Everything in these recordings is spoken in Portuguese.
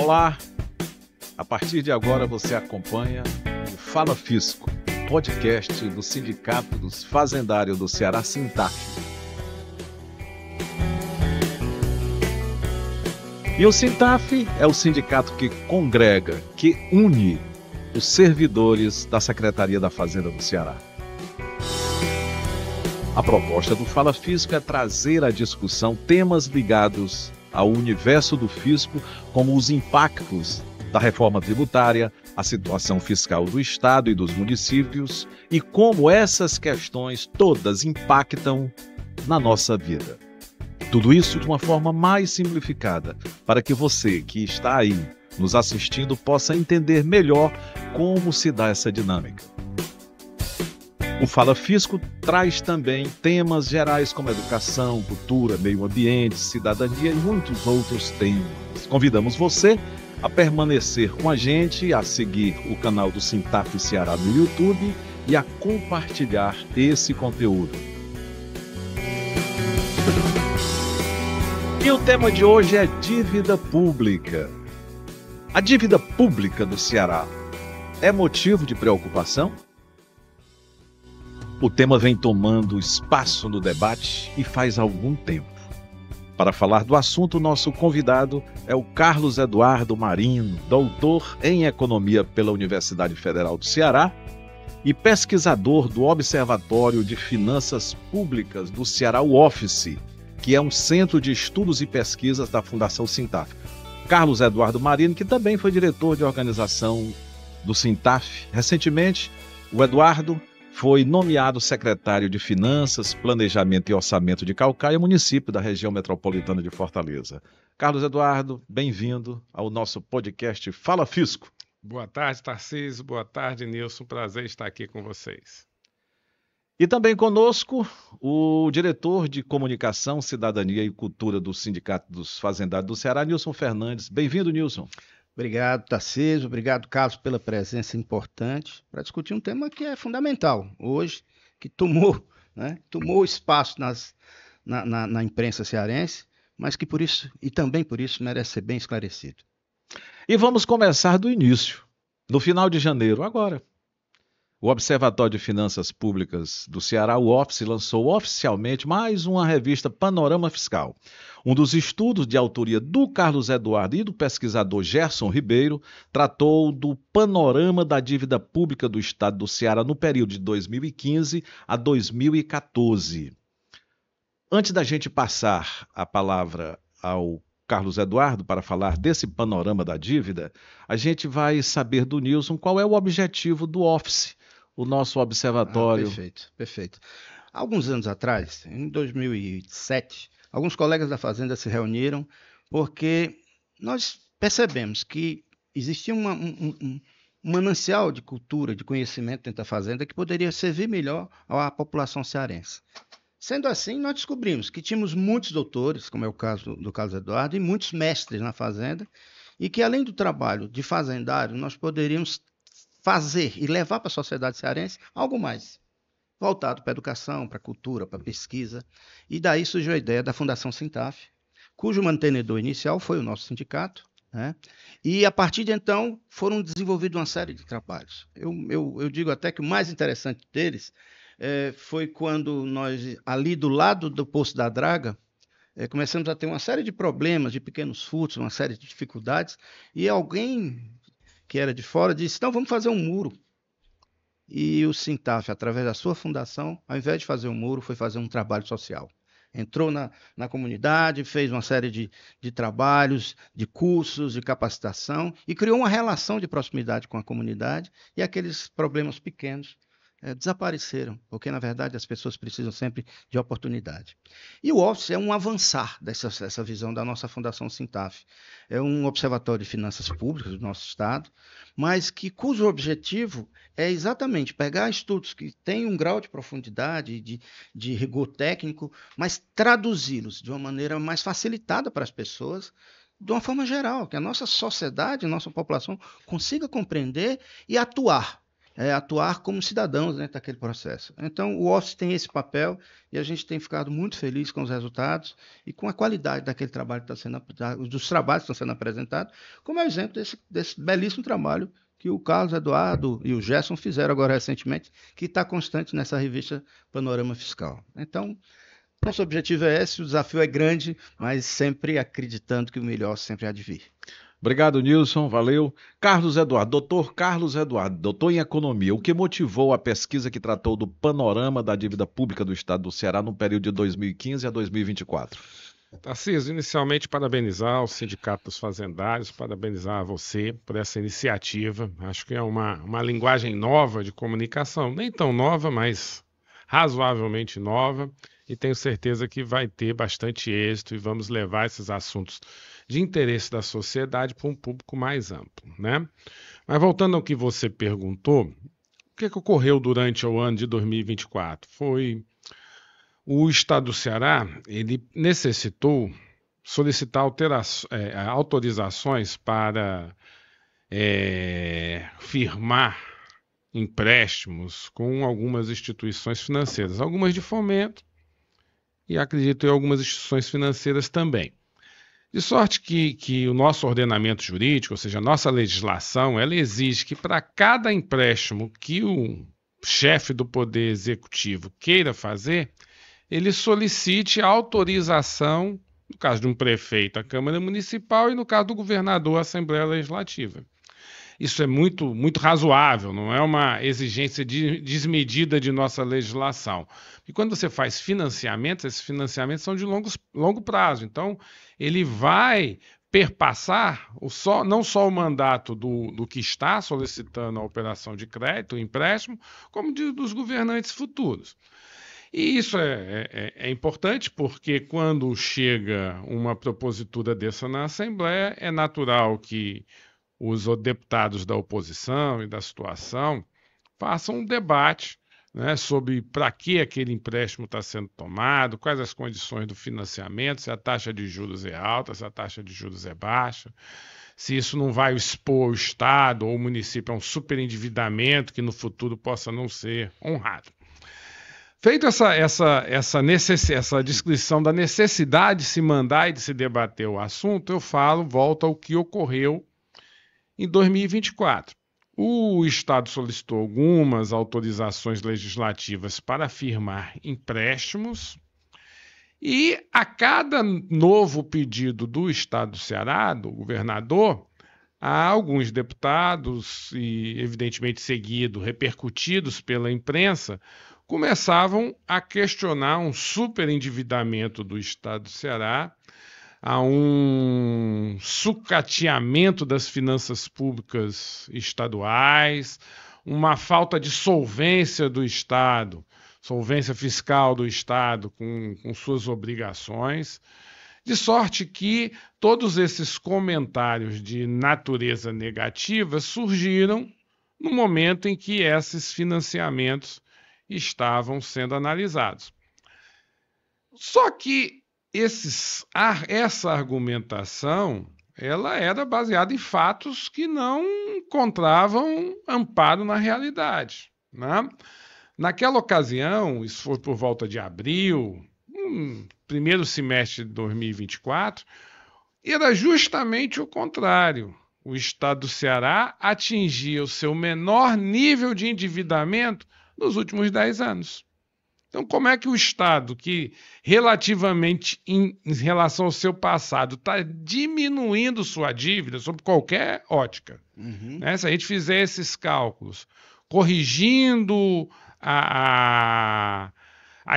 Olá, a partir de agora você acompanha o Fala Fisco, podcast do Sindicato dos Fazendários do Ceará, Sintaf. E o Sintaf é o sindicato que congrega, que une os servidores da Secretaria da Fazenda do Ceará. A proposta do Fala Fisco é trazer à discussão temas ligados ao universo do fisco, como os impactos da reforma tributária, a situação fiscal do Estado e dos municípios e como essas questões todas impactam na nossa vida. Tudo isso de uma forma mais simplificada, para que você que está aí nos assistindo possa entender melhor como se dá essa dinâmica. O Fala Fisco traz também temas gerais como educação, cultura, meio ambiente, cidadania e muitos outros temas. Convidamos você a permanecer com a gente, a seguir o canal do Sintaf Ceará no YouTube e a compartilhar esse conteúdo. E o tema de hoje é dívida pública. A dívida pública do Ceará é motivo de preocupação? O tema vem tomando espaço no debate e faz algum tempo. Para falar do assunto, nosso convidado é o Carlos Eduardo Marinho, doutor em Economia pela Universidade Federal do Ceará e pesquisador do Observatório de Finanças Públicas do Ceará, o OFFICE, que é um centro de estudos e pesquisas da Fundação Sintaf. Carlos Eduardo Marinho, que também foi diretor de organização do Sintaf. Recentemente, o Eduardo foi nomeado secretário de Finanças, Planejamento e Orçamento de Caucaia, município da região metropolitana de Fortaleza. Carlos Eduardo, bem-vindo ao nosso podcast Fala Fisco. Boa tarde, Tarcísio. Boa tarde, Nilson. Prazer estar aqui com vocês. E também conosco o diretor de Comunicação, Cidadania e Cultura do Sindicato dos Fazendários do Ceará, Nilson Fernandes. Bem-vindo, Nilson. Obrigado, Tarcísio. Obrigado, Carlos, pela presença importante para discutir um tema que é fundamental hoje, que tomou espaço na imprensa cearense, mas que por isso, e também por isso, merece ser bem esclarecido. E vamos começar do início. No final de janeiro, agora, o Observatório de Finanças Públicas do Ceará, o OFFICE, lançou oficialmente mais uma revista Panorama Fiscal. Um dos estudos de autoria do Carlos Eduardo e do pesquisador Gerson Ribeiro tratou do panorama da dívida pública do Estado do Ceará no período de 2015 a 2014. Antes da gente passar a palavra ao Carlos Eduardo para falar desse panorama da dívida, a gente vai saber do Nilson qual é o objetivo do OFFICE, o nosso observatório. Perfeito. Alguns anos atrás, em 2007, alguns colegas da Fazenda se reuniram porque nós percebemos que existia um manancial de cultura, de conhecimento dentro da Fazenda que poderia servir melhor à população cearense. Sendo assim, nós descobrimos que tínhamos muitos doutores, como é o caso do Carlos Eduardo, e muitos mestres na Fazenda, e que além do trabalho de fazendário, nós poderíamos fazer e levar para a sociedade cearense algo mais voltado para a educação, para a cultura, para a pesquisa. E daí surgiu a ideia da Fundação Sintaf, cujo mantenedor inicial foi o nosso sindicato, né? E a partir de então foram desenvolvidos uma série de trabalhos. Eu digo até que o mais interessante deles foi quando nós, ali do lado do Poço da Draga, começamos a ter uma série de problemas, de pequenos furtos, uma série de dificuldades, e alguém que era de fora, disse, então vamos fazer um muro. E o Sintaf, através da sua fundação, ao invés de fazer um muro, foi fazer um trabalho social. Entrou na comunidade, fez uma série de trabalhos, de cursos, de capacitação, e criou uma relação de proximidade com a comunidade, e aqueles problemas pequenos desapareceram, porque, na verdade, as pessoas precisam sempre de oportunidade. E o OFFICE é um avançar dessa visão da nossa Fundação Sintaf. É um observatório de finanças públicas do nosso Estado, mas cujo objetivo é exatamente pegar estudos que têm um grau de profundidade, de rigor técnico, mas traduzi-los de uma maneira mais facilitada para as pessoas, de uma forma geral, que a nossa sociedade, a nossa população consiga compreender e atuar. atuar como cidadãos dentro daquele processo. Então, o office tem esse papel e a gente tem ficado muito feliz com os resultados e com a qualidade daquele trabalho que está sendo, dos trabalhos que estão sendo apresentados, como é o exemplo desse belíssimo trabalho que o Carlos Eduardo e o Gerson fizeram agora recentemente, que está constante nessa revista Panorama Fiscal. Então, nosso objetivo é esse, o desafio é grande, mas sempre acreditando que o melhor sempre há de vir. Obrigado, Nilson, valeu. Carlos Eduardo, doutor Carlos Eduardo, doutor em Economia, o que motivou a pesquisa que tratou do panorama da dívida pública do Estado do Ceará no período de 2015 a 2024? Tarcísio, inicialmente parabenizar o Sindicato dos Fazendários, parabenizar você por essa iniciativa. Acho que é uma linguagem nova de comunicação, nem tão nova, mas razoavelmente nova, e tenho certeza que vai ter bastante êxito e vamos levar esses assuntos de interesse da sociedade para um público mais amplo, né? Mas voltando ao que você perguntou, o que ocorreu durante o ano de 2024? Foi o Estado do Ceará, ele necessitou solicitar autorizações para firmar empréstimos com algumas instituições financeiras, algumas de fomento e acredito em algumas instituições financeiras também. De sorte que o nosso ordenamento jurídico, ou seja, a nossa legislação, ela exige que para cada empréstimo que o chefe do Poder Executivo queira fazer, ele solicite autorização, no caso de um prefeito, à Câmara Municipal e no caso do governador, à Assembleia Legislativa. Isso é muito, muito razoável, não é uma exigência desmedida de nossa legislação. E quando você faz financiamentos, esses financiamentos são de longo prazo. Então, ele vai perpassar não só o mandato do que está solicitando a operação de crédito, o empréstimo, como dos governantes futuros. E isso é importante porque quando chega uma propositura dessa na Assembleia, é natural que os deputados da oposição e da situação façam um debate, né, sobre para que aquele empréstimo está sendo tomado, quais as condições do financiamento, se a taxa de juros é alta, se a taxa de juros é baixa, se isso não vai expor o Estado ou o município a um superendividamento que no futuro possa não ser honrado. Feito essa descrição da necessidade de se mandar e de se debater o assunto, eu volto ao que ocorreu em 2024. O Estado solicitou algumas autorizações legislativas para firmar empréstimos e a cada novo pedido do Estado do Ceará, do governador, há alguns deputados, e evidentemente repercutidos pela imprensa, começavam a questionar um superendividamento do Estado do Ceará, a um sucateamento das finanças públicas estaduais, uma falta de solvência do Estado, solvência fiscal do Estado com suas obrigações, de sorte que todos esses comentários de natureza negativa surgiram no momento em que esses financiamentos estavam sendo analisados. Só que essa argumentação ela era baseada em fatos que não encontravam amparo na realidade, né? Naquela ocasião, isso foi por volta de abril, primeiro semestre de 2024, era justamente o contrário. O Estado do Ceará atingia o seu menor nível de endividamento nos últimos 10 anos. Então, como é que o Estado, que relativamente em relação ao seu passado, está diminuindo sua dívida sob qualquer ótica? Né? Se a gente fizer esses cálculos, corrigindo a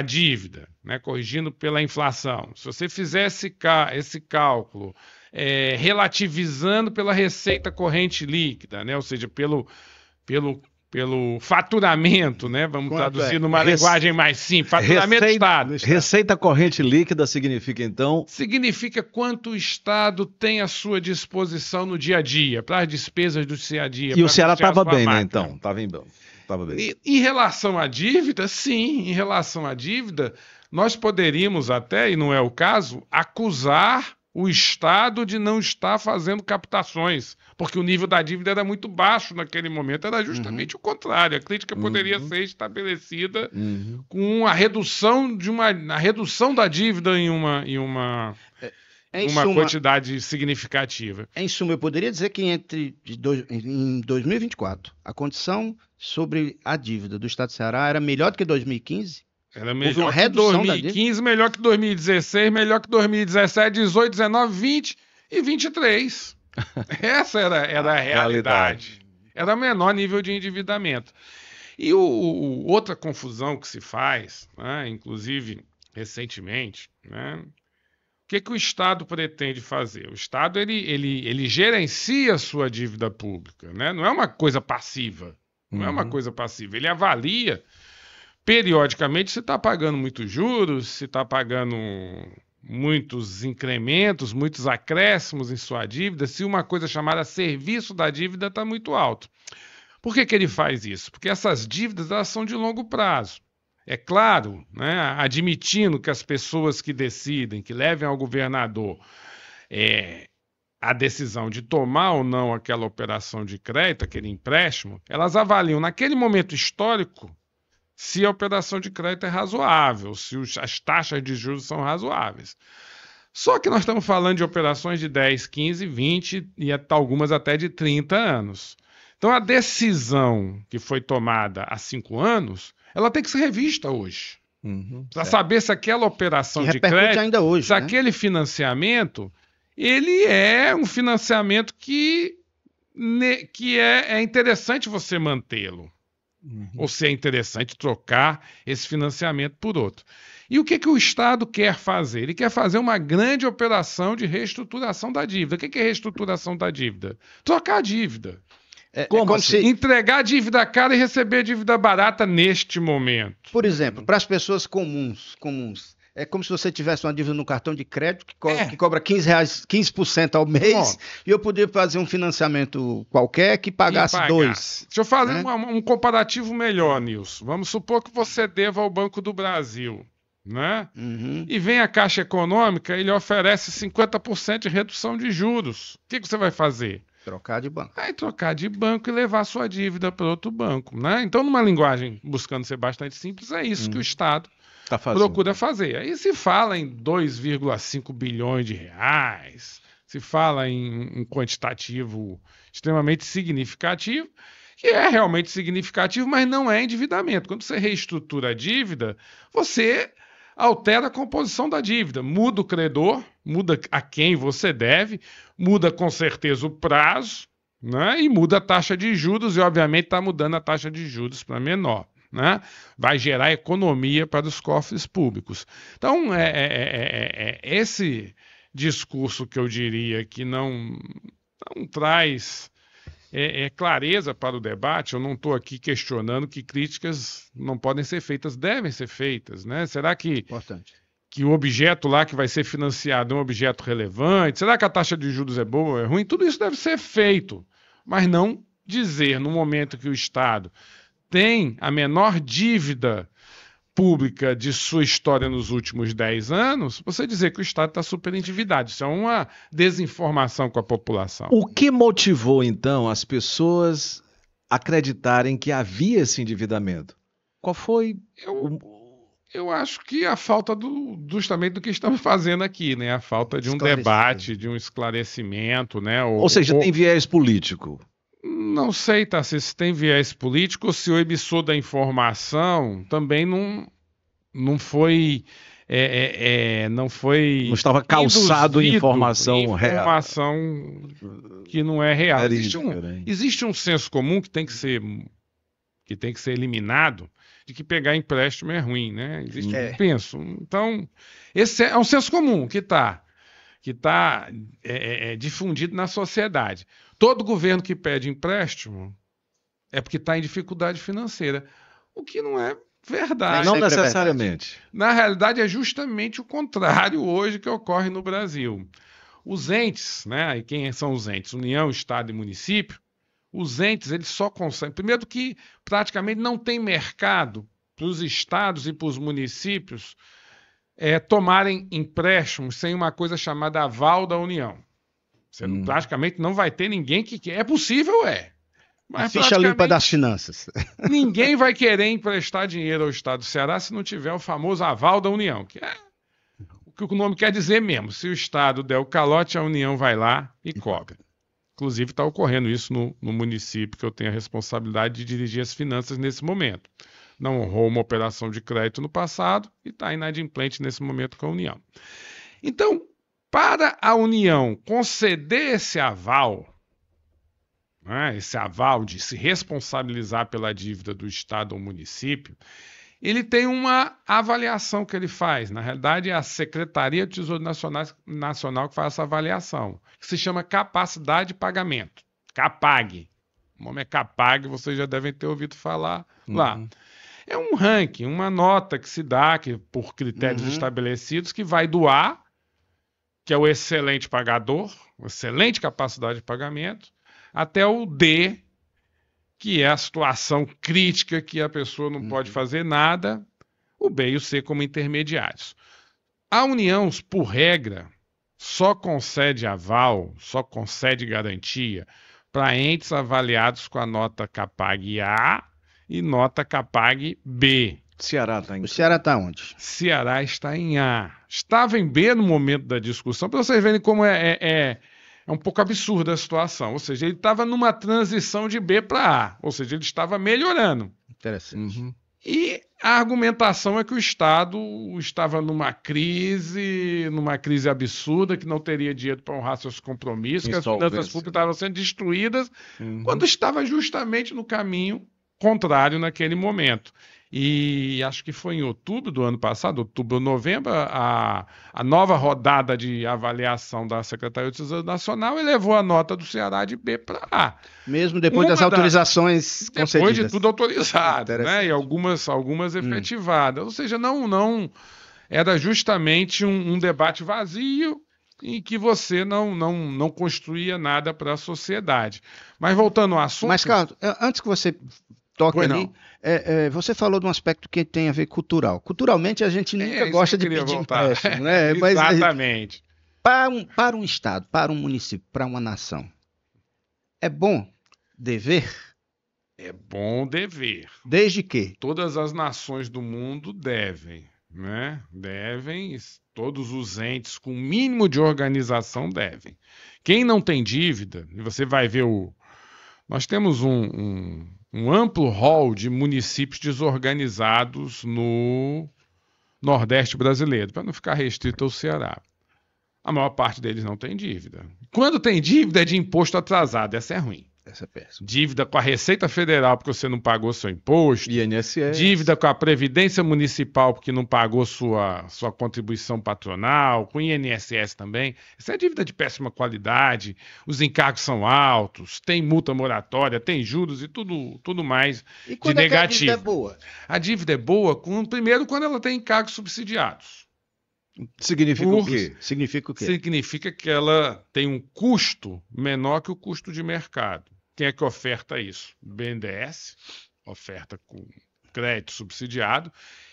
dívida, né? Corrigindo pela inflação, se você fizer esse cálculo relativizando pela receita corrente líquida, né? Ou seja, pelo faturamento, né? Vamos traduzir numa linguagem mais simples. Faturamento do Estado. Receita corrente líquida significa, então? Significa quanto o Estado tem à sua disposição no dia a dia, para as despesas do dia a dia. E o Ceará estava bem, né? Então, estava bem. Em relação à dívida, sim. Em relação à dívida, nós poderíamos até, e não é o caso, acusar o Estado de não estar fazendo captações, porque o nível da dívida era muito baixo naquele momento, era justamente o contrário. A crítica poderia ser estabelecida com a redução da dívida em uma quantidade significativa. Em suma, eu poderia dizer que em 2024, a condição sobre a dívida do Estado do Ceará era melhor do que 2015? Era melhor que 2015, melhor que 2016, melhor que 2017, 18, 19, 20 e 23. Essa era a realidade. Era o menor nível de endividamento. E outra confusão que se faz, né, inclusive recentemente, né, o que o Estado pretende fazer? O Estado ele gerencia a sua dívida pública, né? Não é uma coisa passiva. Não é uma coisa passiva. Ele avalia periodicamente se está pagando muitos juros, se está pagando muitos incrementos, muitos acréscimos em sua dívida, se uma coisa chamada serviço da dívida está muito alto. Por que ele faz isso? Porque essas dívidas elas são de longo prazo. É claro, né, admitindo que as pessoas que decidem, que levem ao governador a decisão de tomar ou não aquela operação de crédito, aquele empréstimo, elas avaliam naquele momento histórico se a operação de crédito é razoável, se as taxas de juros são razoáveis. Só que nós estamos falando de operações de 10, 15, 20 e algumas até de 30 anos. Então, a decisão que foi tomada há 5 anos, ela tem que ser revista hoje. Para saber se aquela operação de crédito, ainda hoje, se aquele financiamento, ele é um financiamento que é interessante você mantê-lo. Ou se é interessante trocar esse financiamento por outro. E o que o Estado quer fazer? Ele quer fazer uma grande operação de reestruturação da dívida. O que é reestruturação da dívida? Trocar a dívida. Como assim? Entregar a dívida cara e receber a dívida barata neste momento. Por exemplo, para as pessoas comuns, é como se você tivesse uma dívida no cartão de crédito que cobra R$15, 15% ao mês, e eu poderia fazer um financiamento qualquer que pagasse 2%. Deixa eu fazer um comparativo melhor, Nilson. Vamos supor que você deva ao Banco do Brasil, né? E vem a Caixa Econômica, ele oferece 50% de redução de juros. O que você vai fazer? Trocar de banco. Vai trocar de banco e levar sua dívida para outro banco, né? Então, numa linguagem buscando ser bastante simples, é isso que o Estado procura fazer. Aí se fala em 2,5 bilhões de reais, se fala em um quantitativo extremamente significativo, que é realmente significativo, mas não é endividamento. Quando você reestrutura a dívida, você altera a composição da dívida, muda o credor, muda a quem você deve, muda com certeza o prazo, né? E muda a taxa de juros, e obviamente está mudando a taxa de juros para menor. Né? Vai gerar economia para os cofres públicos. Então, esse discurso que eu diria que não traz clareza para o debate. Eu não estou aqui questionando que críticas não podem ser feitas, devem ser feitas. Né? Será que o objeto lá que vai ser financiado é um objeto relevante? Será que a taxa de juros é boa ou é ruim? Tudo isso deve ser feito, mas não dizer no momento que o Estado tem a menor dívida pública de sua história nos últimos 10 anos, você dizer que o Estado está super endividado. Isso é uma desinformação com a população. O que motivou, então, as pessoas acreditarem que havia esse endividamento? Qual foi? Eu acho que a falta justamente do que estamos fazendo aqui, né? A falta de um debate, de um esclarecimento, né? Ou seja, tem viés político. Não sei, Tarcísio, se tem viés político ou se o emissor da informação também não foi... não estava calçado em informação real. Que não é real. Existe um senso comum que tem que ser eliminado, de que pegar empréstimo é ruim, né? Penso. Então, esse é um senso comum que está difundido na sociedade. Todo governo que pede empréstimo é porque está em dificuldade financeira, o que não é verdade. Não necessariamente. Na realidade, é justamente o contrário hoje que ocorre no Brasil. Os entes, né? E quem são os entes? União, Estado e município. Os entes, eles só conseguem... Primeiro que praticamente não tem mercado para os estados e para os municípios tomarem empréstimos sem uma coisa chamada aval da União. Você praticamente não vai ter ninguém que quer. É possível, mas ficha limpa das finanças. Ninguém vai querer emprestar dinheiro ao Estado do Ceará se não tiver o famoso aval da União, que é o que o nome quer dizer mesmo. Se o Estado der o calote, a União vai lá e cobra. Inclusive, está ocorrendo isso no município, que eu tenho a responsabilidade de dirigir as finanças nesse momento. Não honrou uma operação de crédito no passado e está inadimplente nesse momento com a União. Então, para a União conceder esse aval de se responsabilizar pela dívida do Estado ou município, ele tem uma avaliação que ele faz. Na realidade, é a Secretaria do Tesouro Nacional que faz essa avaliação, que se chama capacidade de pagamento. CAPAG. O nome é CAPAG, vocês já devem ter ouvido falar lá. É um ranking, uma nota que se dá por critérios estabelecidos, que vai do A, que é o excelente pagador, excelente capacidade de pagamento, até o D, que é a situação crítica que a pessoa não pode fazer nada, o B e o C como intermediários. A União, por regra, só concede aval, só concede garantia para entes avaliados com a nota CAPAG A e nota CAPAG B. Ceará está em... O Ceará está onde? Ceará está em A. Estava em B no momento da discussão, para vocês verem como é um pouco absurda a situação. Ou seja, ele estava numa transição de B para A. Ou seja, ele estava melhorando. Interessante. E a argumentação é que o Estado estava numa crise absurda, que não teria dinheiro para honrar seus compromissos, que as finanças públicas estavam sendo destruídas, quando estava justamente no caminho contrário naquele momento. E acho que foi em outubro do ano passado, outubro ou novembro, a nova rodada de avaliação da Secretaria do Tesouro Nacional elevou a nota do Ceará de B para A. Mesmo depois das autorizações concedidas. Depois de tudo autorizado, né? E algumas efetivadas. Ou seja, não era justamente um debate vazio em que você não construía nada para a sociedade. Mas voltando ao assunto... Mas, Carlos, antes que você toque ali, você falou de um aspecto que tem a ver cultural. Culturalmente, a gente nunca gosta de pedir empréstimo, né? Exatamente. Mas, para um Estado, para um município, para uma nação, é bom dever? É bom dever. Desde que? Todas as nações do mundo devem, né? Todos os entes com mínimo de organização devem. Quem não tem dívida, e você vai ver nós temos um amplo rol de municípios desorganizados no Nordeste brasileiro, para não ficar restrito ao Ceará. A maior parte deles não tem dívida. Quando tem dívida, é de imposto atrasado. Essa é ruim. Essa é péssima. Dívida com a Receita Federal porque você não pagou seu imposto. INSS. Dívida com a Previdência Municipal porque não pagou sua contribuição patronal. Com o INSS também. Essa é dívida de péssima qualidade. Os encargos são altos. Tem multa moratória, tem juros e tudo mais e quando de negativo. A dívida é boa? A dívida é boa, primeiro, quando ela tem encargos subsidiados. Significa o quê? Significa o quê? Significa que ela tem um custo menor que o custo de mercado. Quem é que oferta isso? O BNDES, oferta com crédito subsidiado,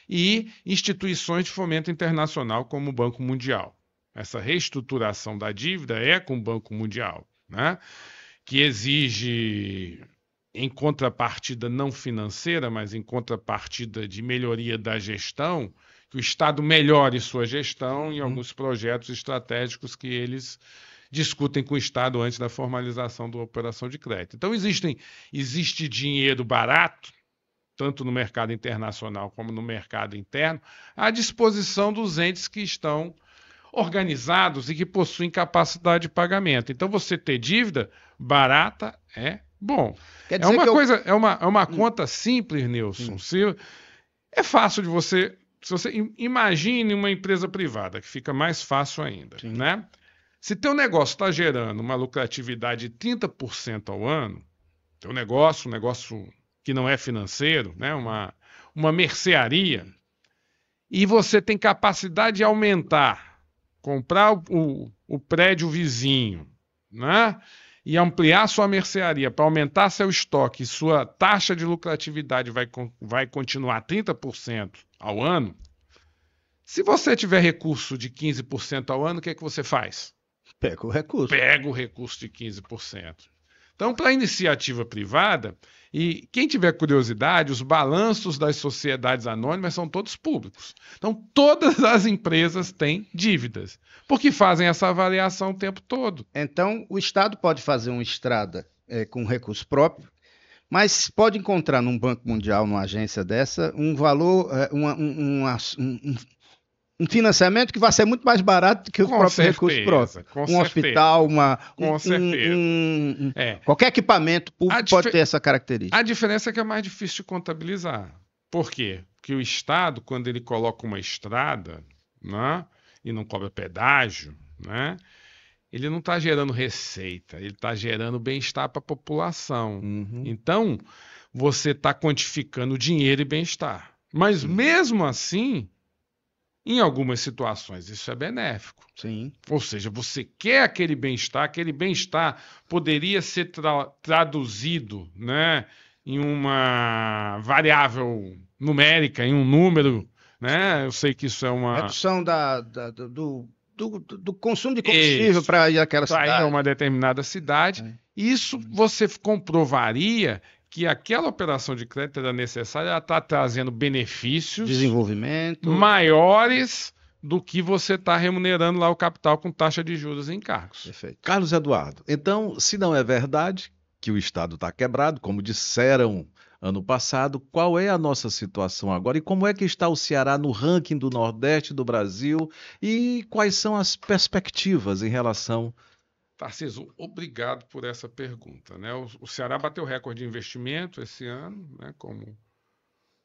e instituições de fomento internacional como o Banco Mundial. Essa reestruturação da dívida é com o Banco Mundial, né? Que exige, em contrapartida não financeira, mas em contrapartida de melhoria da gestão, que o Estado melhore sua gestão em alguns projetos estratégicos que eles discutem com o Estado antes da formalização da operação de crédito. Então, existe dinheiro barato, tanto no mercado internacional como no mercado interno, à disposição dos entes que estão organizados e que possuem capacidade de pagamento. Então, você ter dívida barata é bom. É uma coisa, é uma conta simples, Nilson. É fácil de você... Se você imagine uma empresa privada, que fica mais fácil ainda, né? Se teu negócio está gerando uma lucratividade de 30% ao ano, teu negócio, um negócio que não é financeiro, né? Uma mercearia, e você tem capacidade de aumentar, comprar o prédio vizinho, né? E ampliar sua mercearia para aumentar seu estoque, sua taxa de lucratividade vai continuar 30% ao ano, Se você tiver recurso de 15% ao ano, o que é que você faz? Pega o recurso. Pega o recurso de 15%. Então, para a iniciativa privada, e quem tiver curiosidade, os balanços das sociedades anônimas são todos públicos. Então, todas as empresas têm dívidas, porque fazem essa avaliação o tempo todo. Então, o Estado pode fazer uma estrada com recurso próprio, mas pode encontrar num Banco Mundial, numa agência dessa, um valor, um financiamento que vai ser muito mais barato do que o próprio recurso próprio. Um hospital, qualquer equipamento público pode ter essa característica. A diferença é que é mais difícil de contabilizar. Por quê? Porque o Estado, quando ele coloca uma estrada, né, e não cobra pedágio, né, ele não está gerando receita, ele está gerando bem-estar para a população. Então, você está quantificando dinheiro e bem-estar. Mas mesmo assim, em algumas situações, isso é benéfico. Sim. Ou seja, você quer aquele bem-estar poderia ser traduzido, né, em uma variável numérica, em um número, né? Eu sei que isso é uma... Redução do consumo de combustível para ir àquela cidade. Para ir a uma determinada cidade. Isso você comprovaria que aquela operação de crédito era necessária, ela está trazendo benefícios, desenvolvimento, maiores do que você está remunerando lá o capital com taxa de juros e encargos. Perfeito. Carlos Eduardo, então, se não é verdade que o Estado está quebrado, como disseram ano passado, qual é a nossa situação agora e como é que está o Ceará no ranking do Nordeste do Brasil e quais são as perspectivas em relação... Tarcísio, obrigado por essa pergunta, né? O Ceará bateu recorde de investimento esse ano, né? Como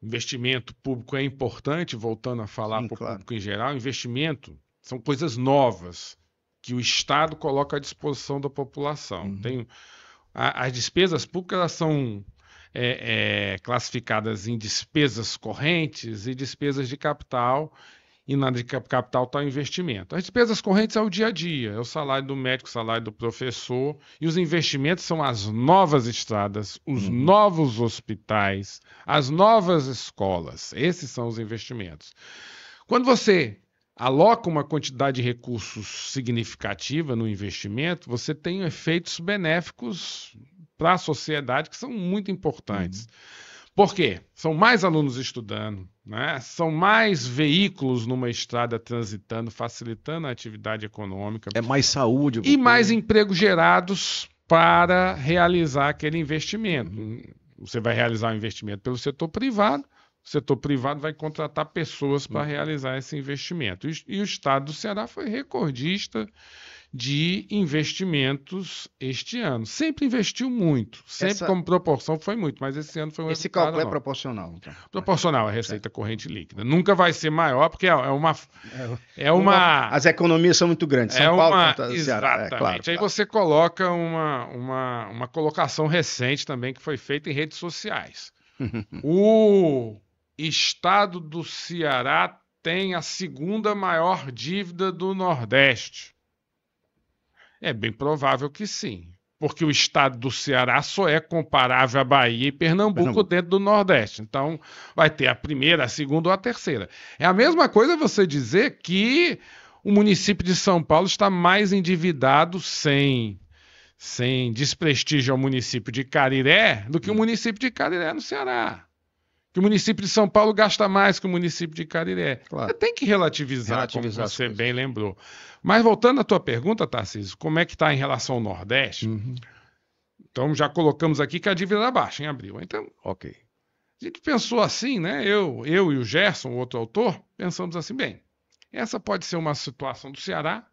investimento público é importante, voltando a falar para o público em geral, investimento são coisas novas que o Estado coloca à disposição da população. As despesas públicas elas são classificadas em despesas correntes e despesas de capital, e na de capital está o investimento. As despesas correntes é o dia a dia, é o salário do médico, o salário do professor, e os investimentos são as novas estradas, os novos hospitais, as novas escolas. Esses são os investimentos. Quando você aloca uma quantidade de recursos significativa no investimento, você tem efeitos benéficos para a sociedade que são muito importantes. Por quê? São mais alunos estudando, né? São mais veículos numa estrada transitando, facilitando a atividade econômica. É mais saúde. E mais empregos gerados para realizar aquele investimento. Você vai realizar o investimento pelo setor privado, o setor privado vai contratar pessoas para realizar esse investimento. E o Estado do Ceará foi recordista de investimentos este ano. Sempre investiu muito, sempre como proporção foi muito, mas esse ano foi um Esse resultado cálculo não. É proporcional. Então. Proporcional à receita corrente líquida. Nunca vai ser maior, porque As economias são muito grandes. São Paulo contra o Ceará. Exatamente. Aí você coloca uma colocação recente também que foi feita em redes sociais. O Estado do Ceará tem a segunda maior dívida do Nordeste. É bem provável que sim, porque o estado do Ceará só é comparável à Bahia e Pernambuco dentro do Nordeste. Então, vai ter a primeira, a segunda ou a terceira. É a mesma coisa você dizer que o município de São Paulo está mais endividado sem desprestígio ao município de Cariré do que o município de Cariré no Ceará. Que o município de São Paulo gasta mais que o município de Cariré. Claro. Você tem que relativizar como você bem lembrou. Mas voltando à tua pergunta, Tarcísio, como é que está em relação ao Nordeste? Então já colocamos aqui que a dívida era baixa em abril. Então, ok. A gente pensou assim, né? Eu e o Gerson, outro autor, pensamos assim, bem, essa pode ser uma situação do Ceará,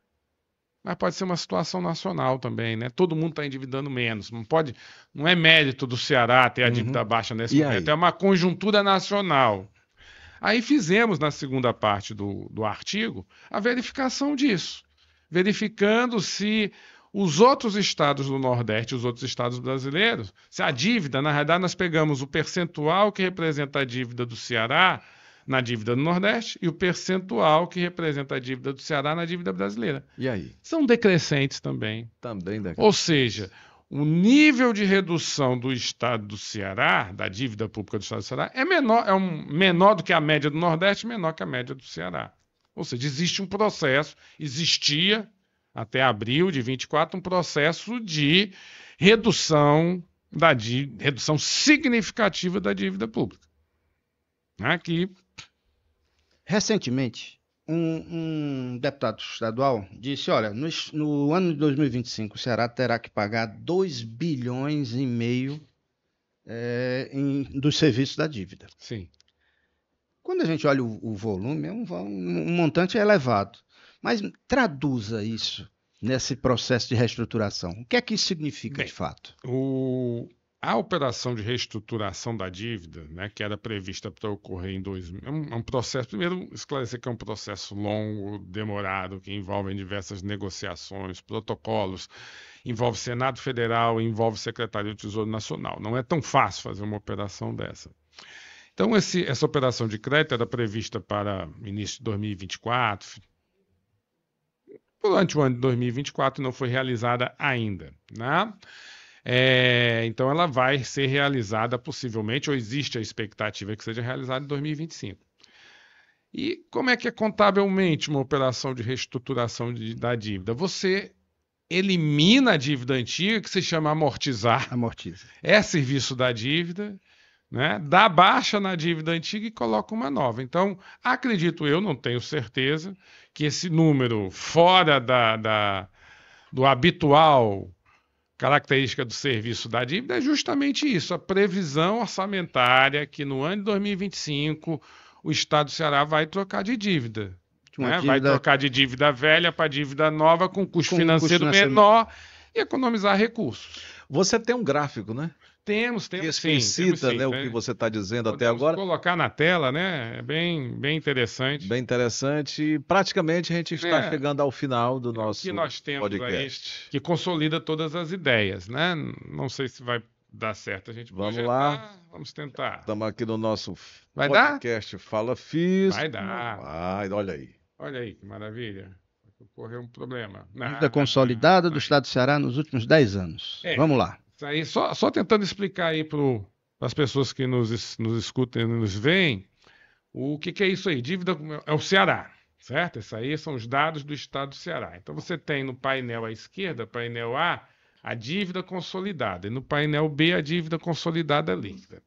mas pode ser uma situação nacional também, né? Todo mundo está endividando menos. Não é mérito do Ceará ter a dívida baixa nesse momento, é uma conjuntura nacional. Aí fizemos, na segunda parte do artigo, a verificação disso, verificando se os outros estados do Nordeste, os outros estados brasileiros, se a dívida, na realidade nós pegamos o percentual que representa a dívida do Ceará na dívida do Nordeste e o percentual que representa a dívida do Ceará na dívida brasileira. E aí? São decrescentes também. Também decrescentes. Ou seja, o nível de redução do estado do Ceará, da dívida pública do estado do Ceará, é menor do que a média do Nordeste, menor que a média do Ceará. Ou seja, existe um processo, existia até abril de 24 um processo de redução redução significativa da dívida pública. Aqui. Recentemente, um deputado estadual disse, olha, no ano de 2025 o Ceará terá que pagar 2,5 bilhões dos serviços da dívida. Sim. Quando a gente olha o volume, é um montante elevado. Mas traduza isso nesse processo de reestruturação. O que é que isso significa, de fato? A operação de reestruturação da dívida, né, que era prevista para ocorrer em 2000, é um processo, primeiro esclarecer que é um processo longo, demorado, que envolve diversas negociações, protocolos, envolve Senado Federal, envolve Secretaria do Tesouro Nacional. Não é tão fácil fazer uma operação dessa. Então, essa operação de crédito era prevista para início de 2024, durante o ano de 2024 não foi realizada ainda, né? Então, ela vai ser realizada possivelmente, ou existe a expectativa que seja realizada em 2025. E como é que é contabilmente uma operação de reestruturação da dívida? Você elimina a dívida antiga, que se chama amortizar. Amortiza. É serviço da dívida, né? Dá baixa na dívida antiga e coloca uma nova. Então, acredito eu, não tenho certeza, que esse número fora do habitual característica do serviço da dívida é justamente isso, a previsão orçamentária que no ano de 2025 o Estado do Ceará vai trocar de dívida. Né? Vai trocar de dívida velha para dívida nova com custo financeiro menor e economizar recursos. Você tem um gráfico, né? Temos que explicita, sim, né, o que você está dizendo até agora. Colocar na tela, né? É bem interessante. Bem interessante. E praticamente a gente está chegando ao final do nosso que nós temos podcast. Que consolida todas as ideias, né? Não sei se vai dar certo. A gente vamos lá. Vamos tentar. Estamos aqui no nosso podcast Fala Fisco. Vai dar. Vai, olha aí. Olha aí, que maravilha. Ocorreu um problema. Dívida consolidada do Estado do Ceará nos últimos 10 anos. Vamos lá. Isso aí, só tentando explicar aí para as pessoas que nos escutam e nos veem, o que é isso aí? Dívida é o Ceará, certo? Esses aí são os dados do Estado do Ceará. Então você tem no painel à esquerda, painel A, a dívida consolidada, e no painel B, a dívida consolidada líquida.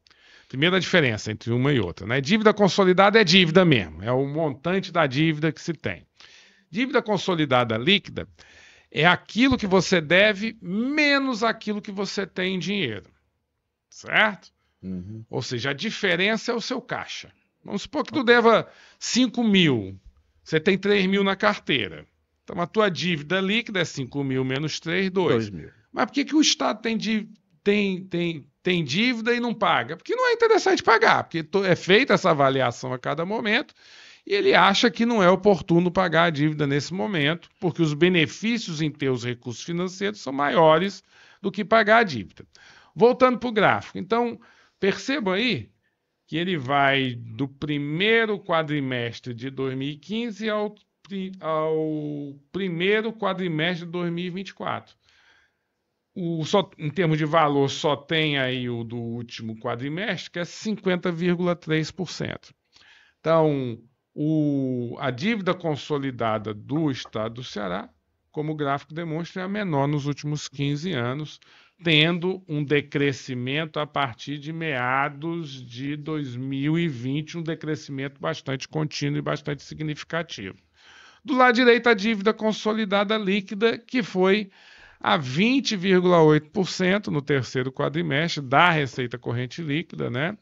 Primeira diferença entre uma e outra, né? Dívida consolidada é dívida mesmo, é o montante da dívida que se tem. Dívida consolidada líquida é aquilo que você deve menos aquilo que você tem em dinheiro, certo? Uhum. Ou seja, a diferença é o seu caixa. Vamos supor que tu deva 5 mil, você tem 3 mil na carteira. Então a tua dívida líquida é 5 mil menos 3, 2 mil. Mas por que o Estado tem dívida e não paga? Porque não é interessante pagar, porque é feita essa avaliação a cada momento e ele acha que não é oportuno pagar a dívida nesse momento, porque os benefícios em ter os recursos financeiros são maiores do que pagar a dívida. Voltando para o gráfico. Então, percebam aí que ele vai do primeiro quadrimestre de 2015 ao primeiro quadrimestre de 2024. Em termos de valor, só tem aí o do último quadrimestre, que é 50,3%. Então, a dívida consolidada do Estado do Ceará, como o gráfico demonstra, é a menor nos últimos 15 anos, tendo um decrescimento a partir de meados de 2020, um decrescimento bastante contínuo e bastante significativo. Do lado direito, a dívida consolidada líquida, que foi a 20,8% no terceiro quadrimestre da receita corrente líquida, né?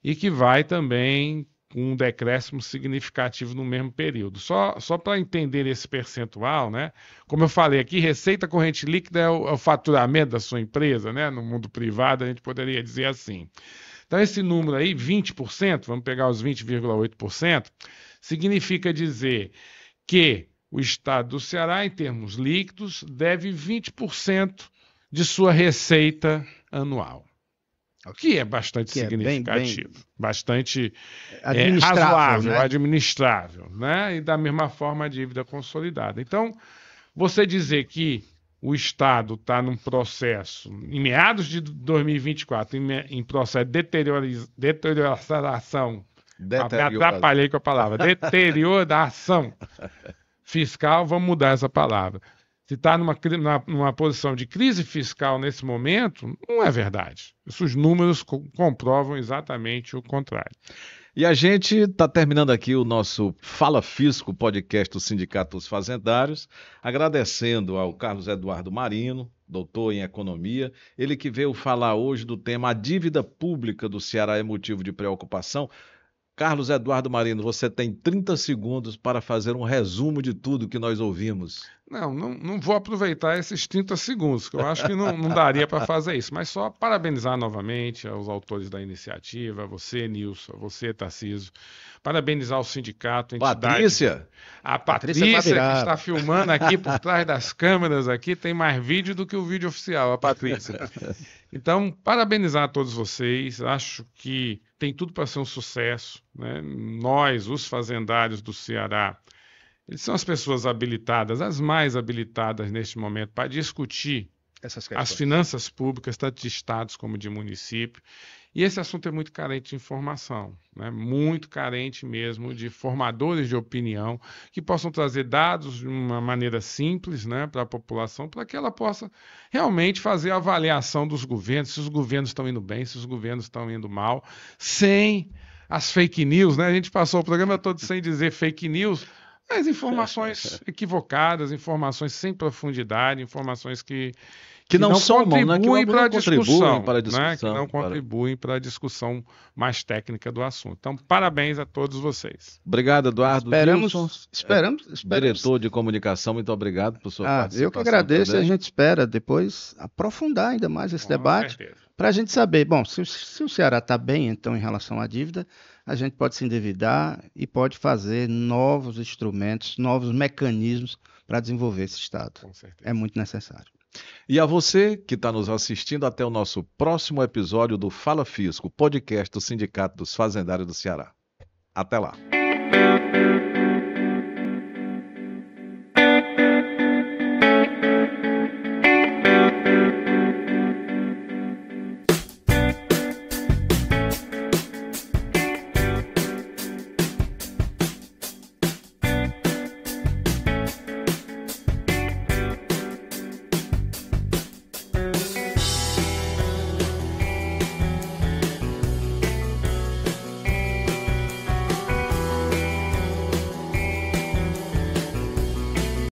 E que vai também com um decréscimo significativo no mesmo período. Só para entender esse percentual, né? Como eu falei aqui, receita corrente líquida é o faturamento da sua empresa, né? No mundo privado, a gente poderia dizer assim. Então, esse número aí, 20%, vamos pegar os 20,8%, significa dizer que o Estado do Ceará, em termos líquidos, deve 20% de sua receita anual. O que é bastante significativo, bastante razoável, né? Administrável, né? E da mesma forma a dívida consolidada. Então, você dizer que o Estado está num processo, em meados de 2024, em processo de deterioração Me atrapalhei com a palavra. Deterioração fiscal, vamos mudar essa palavra. Se está numa posição de crise fiscal nesse momento, não é verdade. Os números comprovam exatamente o contrário. E a gente está terminando aqui o nosso Fala Fisco, podcast do Sindicato dos Fazendários, agradecendo ao Carlos Eduardo Marino, doutor em economia, ele que veio falar hoje do tema A Dívida Pública do Ceará é motivo de preocupação. Carlos Eduardo Marino, você tem 30 segundos para fazer um resumo de tudo que nós ouvimos. Não vou aproveitar esses 30 segundos, que eu acho que não daria para fazer isso, mas só parabenizar novamente aos autores da iniciativa, você, Nilson, você, Tarcísio, parabenizar o sindicato, a entidade. Patrícia? A Patrícia que está filmando aqui por trás das câmeras, aqui tem mais vídeo do que o vídeo oficial, a Patrícia. Então, parabenizar a todos vocês, acho que tem tudo para ser um sucesso, né? Nós, os fazendários do Ceará, eles são as pessoas habilitadas, as mais habilitadas neste momento, para discutir as finanças públicas, tanto de estados como de município. E esse assunto é muito carente de informação, né? Muito carente mesmo de formadores de opinião que possam trazer dados de uma maneira simples, né, para a população, para que ela possa realmente fazer a avaliação dos governos, se os governos estão indo bem, se os governos estão indo mal, sem as fake news, né? A gente passou o programa todo sem dizer fake news, mas informações equivocadas, informações sem profundidade, informações que não contribuem para a discussão, né? Que não contribuem para a discussão mais técnica do assunto. Então, parabéns a todos vocês. Obrigado, Eduardo. Esperamos. Diretor de comunicação, muito obrigado por sua participação. Eu que agradeço também. E a gente espera depois aprofundar ainda mais esse debate para a gente saber, bom, se o Ceará está bem, então, em relação à dívida, a gente pode se endividar e pode fazer novos instrumentos, novos mecanismos para desenvolver esse Estado. Com certeza. É muito necessário. E a você que está nos assistindo, até o nosso próximo episódio do Fala Fisco, podcast do Sindicato dos Fazendários do Ceará. Até lá.